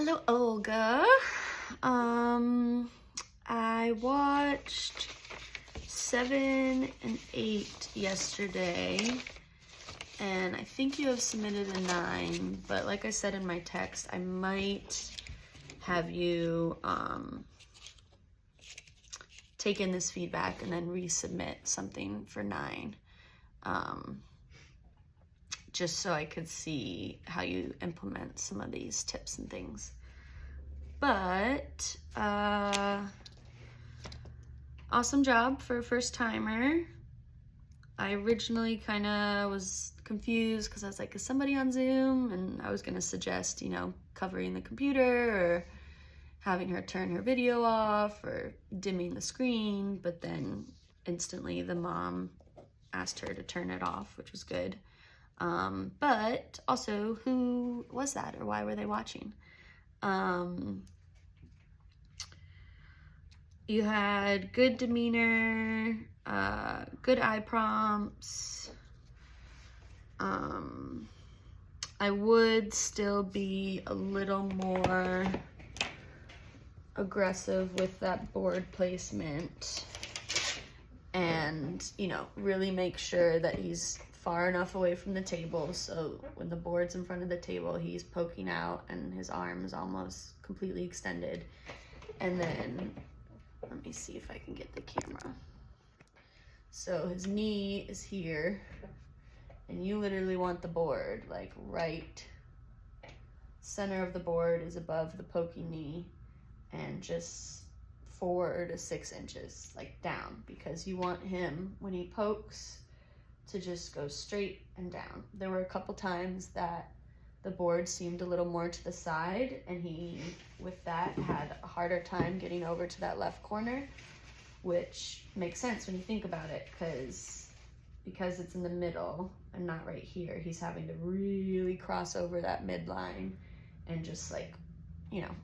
Hello, Olga. I watched 7 and 8 yesterday, and I think you have submitted a 9, but like I said in my text, I might have you take in this feedback and then resubmit something for 9. Just so I could see how you implement some of these tips and things. But awesome job for a first timer. I originally kind of was confused because I was like, is somebody on Zoom? And I was going to suggest, covering the computer or having her turn her video off or dimming the screen. But then instantly the mom asked her to turn it off, which was good. But also, who was that or why were they watching? You had good demeanor, good eye prompts. I would still be a little more aggressive with that board placement and, really make sure that he's far enough away from the table so when the board's in front of the table, he's poking out and his arm is almost completely extended. And then, let me see if I can get the camera. So his knee is here, and you literally want the board, like right center of the board is above the poking knee, and just 4 to 6 inches, like down, because you want him, when he pokes, to just go straight and down. There were a couple times that the board seemed a little more to the side, and he, with that, had a harder time getting over to that left corner, which makes sense when you think about it, because it's in the middle and not right here, he's having to really cross over that midline and just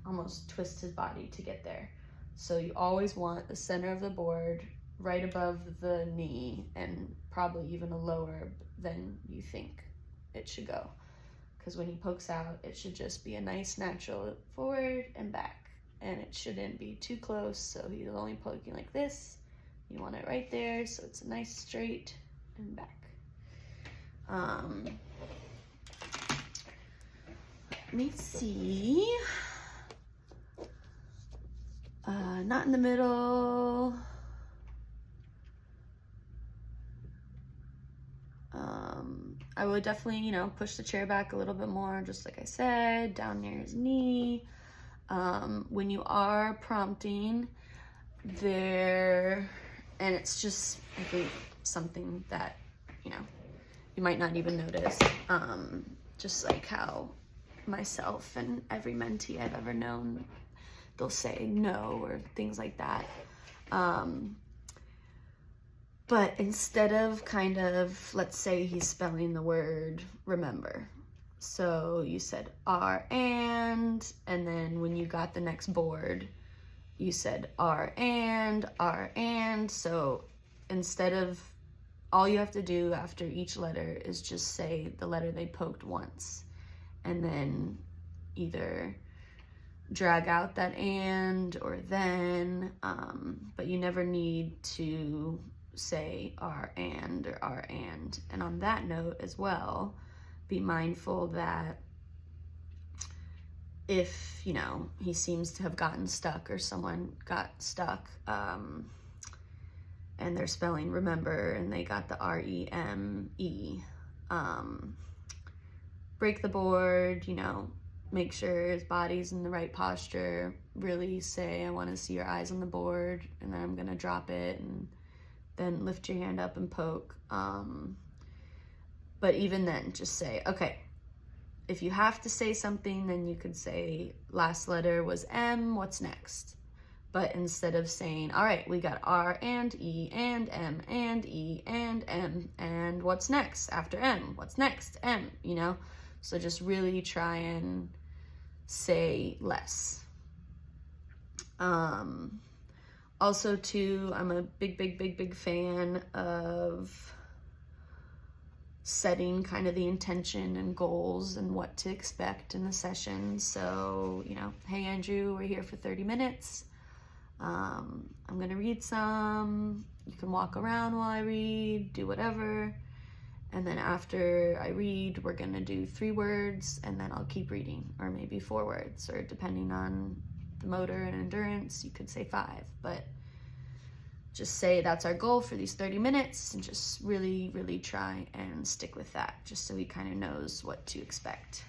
almost twist his body to get there. So you always want the center of the board right above the knee and probably even a lower than you think it should go. Because when he pokes out, it should just be a nice natural forward and back. And it shouldn't be too close, so he's only poking like this. You want it right there, so it's a nice straight and back. Let me see. Not in the middle. I would definitely, push the chair back a little bit more, just like I said, down near his knee. When you are prompting there, and it's just, I think, something that, you might not even notice, just like how myself and every mentee I've ever known, they'll say no or things like that. But instead of let's say he's spelling the word remember. So you said and then when you got the next board, you said and. So instead of, all you have to do after each letter is just say the letter they poked once. And then either drag out that and or then, but you never need to say and or and. And on that note as well, be mindful that if, he seems to have gotten stuck or someone got stuck, and they're spelling remember and they got the R-E-M-E, break the board, make sure his body's in the right posture, really say, I want to see your eyes on the board, and then I'm going to drop it, and then lift your hand up and poke. But even then, just say, okay, if you have to say something, then you could say last letter was M, what's next? But instead of saying, all right, we got R and E and M and E and M, and what's next after M? What's next? M, So just really try and say less. Also too, I'm a big fan of setting kind of the intention and goals and what to expect in the session. So, you know, hey Andrew, we're here for 30 minutes. I'm gonna read some. You can walk around while I read, do whatever. And then after I read, we're gonna do 3 words, and then I'll keep reading, or maybe 4 words, or depending on the motor and endurance, you could say 5, but just say that's our goal for these 30 minutes and just really, really try and stick with that, just so he kind of knows what to expect.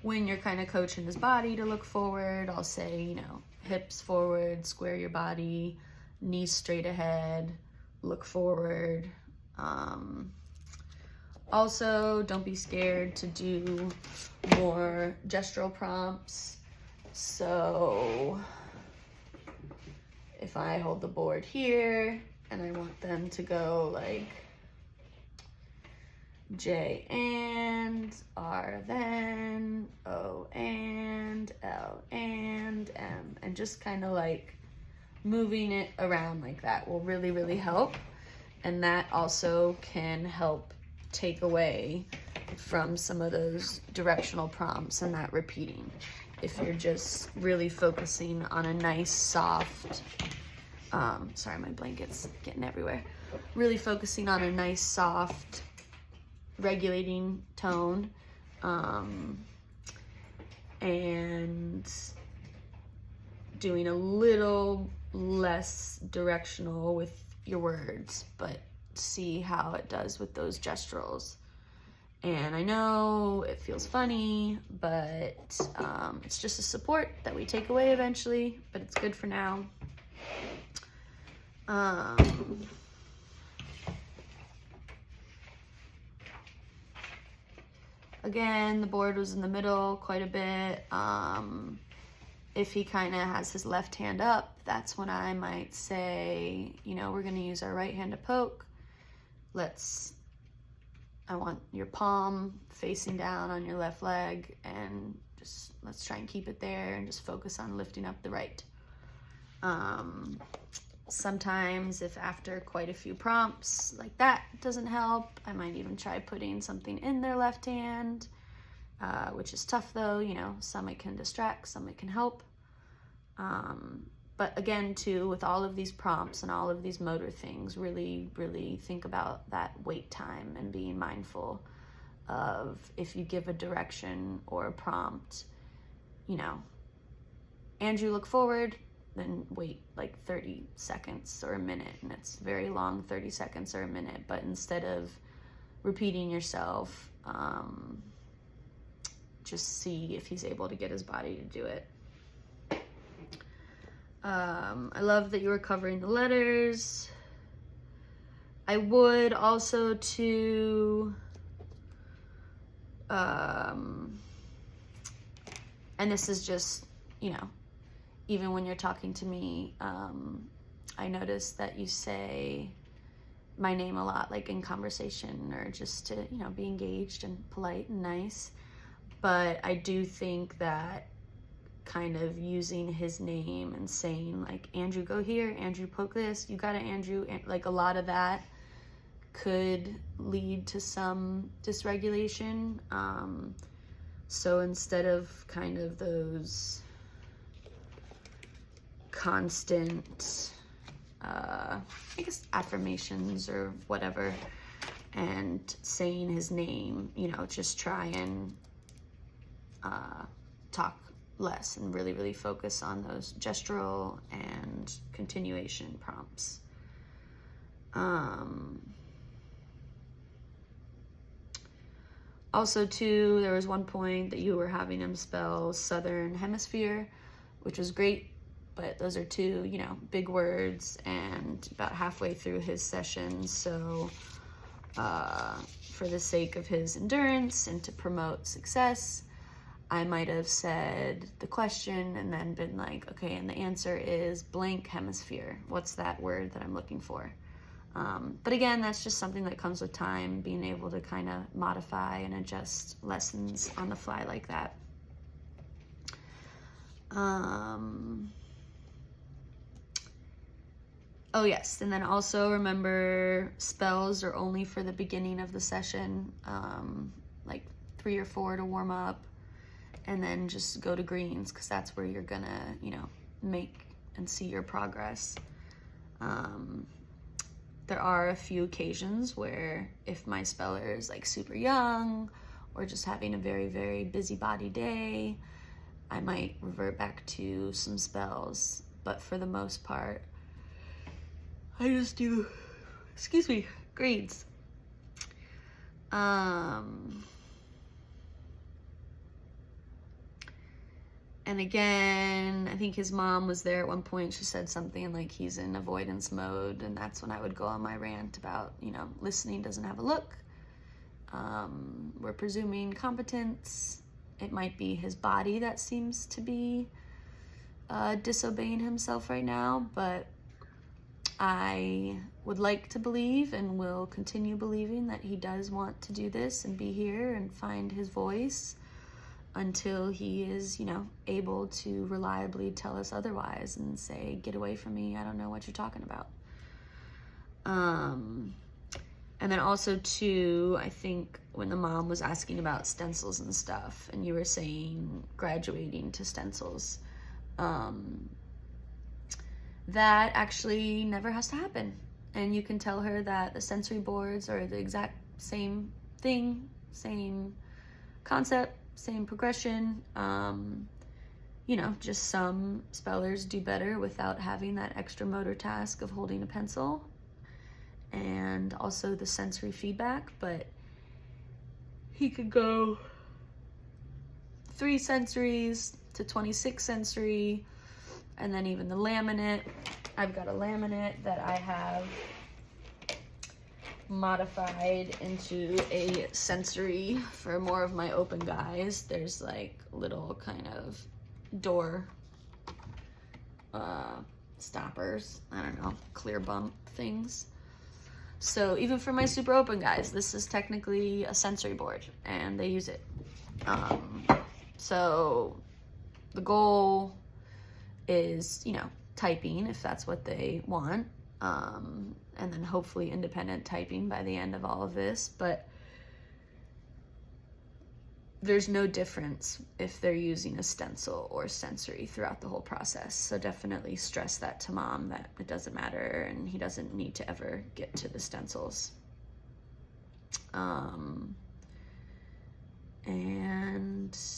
When you're kind of coaching his body to look forward, I'll say, you know, hips forward, square your body, knees straight ahead, look forward. Also, don't be scared to do more gestural prompts. So if I hold the board here and I want them to go like J and, R then, O and, L and, M, and just kind of like moving it around like that will really, really help. And that also can help take away from some of those directional prompts and that repeating. If you're just really focusing on a nice soft, sorry, my blanket's getting everywhere. Really focusing on a nice soft regulating tone, and doing a little less directional with your words, but see how it does with those gesturals. And I know it feels funny, but it's just a support that we take away eventually, but it's good for now. Again, the board was in the middle quite a bit. If he kind of has his left hand up, that's when I might say, you know, we're going to use our right hand to poke. I want your palm facing down on your left leg, and just let's try and keep it there and just focus on lifting up the right. Sometimes if after quite a few prompts like that doesn't help, I might even try putting something in their left hand, which is tough though, you know, some it can distract, some it can help. But again, too, with all of these prompts and all of these motor things, really, really think about that wait time and being mindful of if you give a direction or a prompt, you know, Andrew, look forward, then wait like 30 seconds or a minute, and it's very long, 30 seconds or a minute, but instead of repeating yourself, just see if he's able to get his body to do it. I love that you were covering the letters. I would also too, and this is just, you know, even when you're talking to me, I noticed that you say my name a lot, like in conversation, or just to, you know, be engaged and polite and nice. But I do think that kind of using his name and saying like, Andrew, go here, Andrew, poke this, you got it, Andrew, like a lot of that could lead to some dysregulation. So instead of kind of those constant, I guess, affirmations or whatever, and saying his name, you know, just try and talk less and really, really focus on those gestural and continuation prompts. Also, too, there was one point that you were having him spell Southern Hemisphere, which was great, but those are 2, you know, big words and about halfway through his session. So for the sake of his endurance and to promote success, I might have said the question and then been like, okay, and the answer is blank hemisphere. What's that word that I'm looking for? But again, that's just something that comes with time, being able to kind of modify and adjust lessons on the fly like that. Oh yes, and then also remember, spells are only for the beginning of the session, like 3 or 4 to warm up, and then just go to greens, because that's where you're gonna, you know, make and see your progress. There are a few occasions where if my speller is like super young or just having a very, very busy body day, I might revert back to some spells, but for the most part, I just do, excuse me, greens. And again, I think his mom was there at one point. She said something like he's in avoidance mode, and that's when I would go on my rant about, you know, listening doesn't have a look. We're presuming competence. It might be his body that seems to be disobeying himself right now, but I would like to believe and will continue believing that he does want to do this and be here and find his voice until he is, you know, able to reliably tell us otherwise and say, get away from me, I don't know what you're talking about. And then also too, I think when the mom was asking about stencils and stuff, and you were saying graduating to stencils, that actually never has to happen. And you can tell her that the sensory boards are the exact same thing, same concept, same progression. You know, just some spellers do better without having that extra motor task of holding a pencil and also the sensory feedback, but he could go 3 sensories to 26 sensory, and then even the laminate. I've got a laminate that I have modified into a sensory for more of my open guys. There's like little kind of door stoppers, I don't know, clear bump things. So even for my super open guys, this is technically a sensory board and they use it. So the goal is, you know, typing if that's what they want, and then hopefully independent typing by the end of all of this. But there's no difference if they're using a stencil or sensory throughout the whole process. So definitely stress that to mom, that it doesn't matter and he doesn't need to ever get to the stencils. And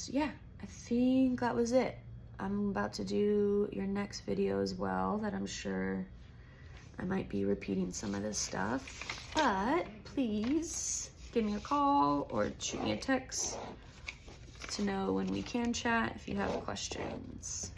yeah, I think that was it. I'm about to do your next video as well, that I'm sure I might be repeating some of this stuff, but please give me a call or shoot me a text to know when we can chat if you have questions.